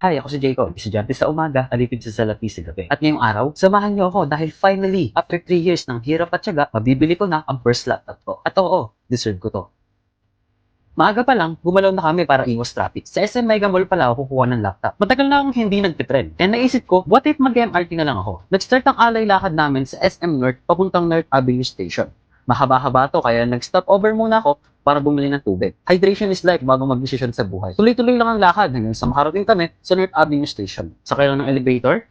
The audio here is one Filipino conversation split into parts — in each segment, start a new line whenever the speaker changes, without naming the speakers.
Hi, ako si Jacob, estudyante sa umaga, alipid sa salapi sa gabi. At ngayong araw, samahan niyo ako dahil finally, after 3 years ng hirap at tiyaga, mabibili ko na ang first laptop ko. At oo, deserve ko to. Maaga pa lang, gumalaw na kami para iwas traffic. Sa SM Mega Mall pala ako kukuha ng laptop. Matagal na akong hindi nagtitrend. Kaya naisip ko, what if mag-MRT na lang ako? Nag-start ang alay lakad namin sa SM North papuntang North Avenue Station. Mahaba-haba to kaya nag-stop over muna ako para bumili ng tubig. Hydration is life bago mag-desisyon sa buhay. Tuloy-tuloy lang ang lakad hanggang sa makarating kami sa North Avenue Station. Sakay lang ng elevator,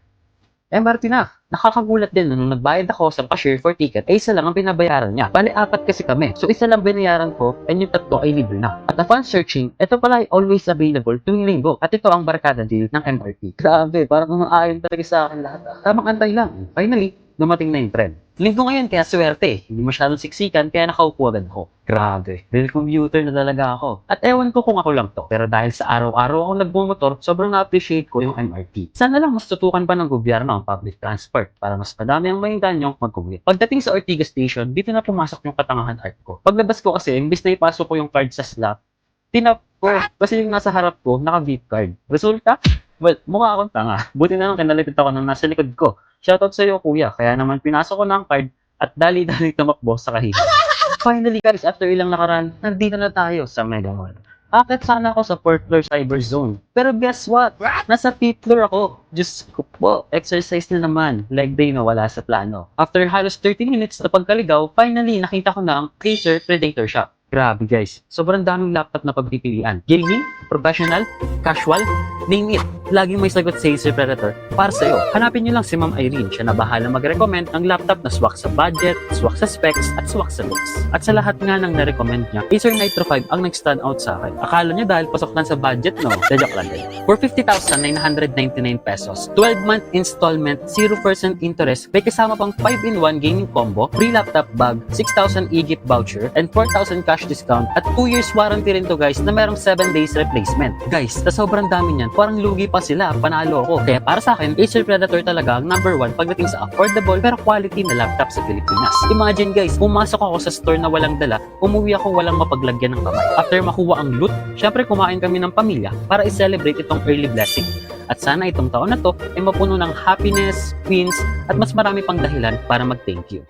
MRT na. Nakakagulat din na nung nagbayad ako sa cashier for ticket, ay isa lang ang pinabayaran niya. Bali, 4 kasi kami. So, isa lang binayaran ko, and yung 3 ay libre na. At upon searching, ito pala ay always available tuwing linggo. At ito ang barkada deal ng MRT. Grabe, parang umaayon talaga sa akin lahat. Tamang antay lang. Finally, dumating na yung trend. Linggo ngayon, kaya swerte. Hindi masyadong siksikan, kaya nakaupo agad ako. Grabe, real commuter na talaga ako. At ewan ko kung ako lang to. Pero dahil sa araw-araw ako nagbumotor, sobrang na-appreciate ko yung MRT. Sana lang mas tutukan pa ng gobyerno ang public transport para mas madami ang mainganyong mag-commute. Pagdating sa Ortigas Station, dito na pumasok yung katangahan art ko. Paglabas ko kasi, imbis na ipasok ko yung card sa slot, tinap ko. Kasi yung nasa harap ko, naka-beep card. Resulta? Well, mukha akong tanga. Buti na lang kinalipit ako nang nasa likod ko. Shoutout sa iyo, kuya. Kaya naman pinasok ko ng card at dali-dali tumakbo sa kahila. Finally, guys, after ilang nakaraan, nandito na tayo sa Mega Mall. Akit sana ako sa 4th floor cyber zone. Pero guess what? Nasa 5th floor ako. Diyos ko po, exercise na naman. Leg day na wala sa plano. After halos 30 minutes na pagkaligaw, finally nakita ko na ang Acer Predator Shop. Grabe guys, sobrang daming laptop na pagpipilian. Gaming, professional, casual, name it. Laging may sagot sa Acer Predator para sa'yo. Hanapin nyo lang si Ma'am Irene. Siya na bahala mag-recommend ng laptop na swak sa budget, swak sa specs, at swak sa looks. At sa lahat nga ng na-recommend niya, Acer Nitro 5 ang nag-stand out sa akin. Akala niya dahil pasok lang sa budget, no? Joke lang din. For 50,999 pesos, 12-month installment, 0% interest, may kasama pang 5-in-1 gaming combo, free laptop bag, 6,000 e-gift voucher, and 4,000 cash discount, at 2 years warranty rin to guys na merong 7 days replacement. Guys, sa sobrang dami niyan, parang lugi pa sila, panalo ako. Kaya para sa akin, Acer Predator talaga ang number 1 pagdating sa affordable pero quality na laptop sa Pilipinas. Imagine guys, pumasok ako sa store na walang dala, umuwi ako walang mapaglagyan ng kamay. After makuha ang loot, syempre kumain kami ng pamilya para i-celebrate itong early blessing. At sana itong taon na to ay mapuno ng happiness, wins, at mas marami pang dahilan para mag-thank you.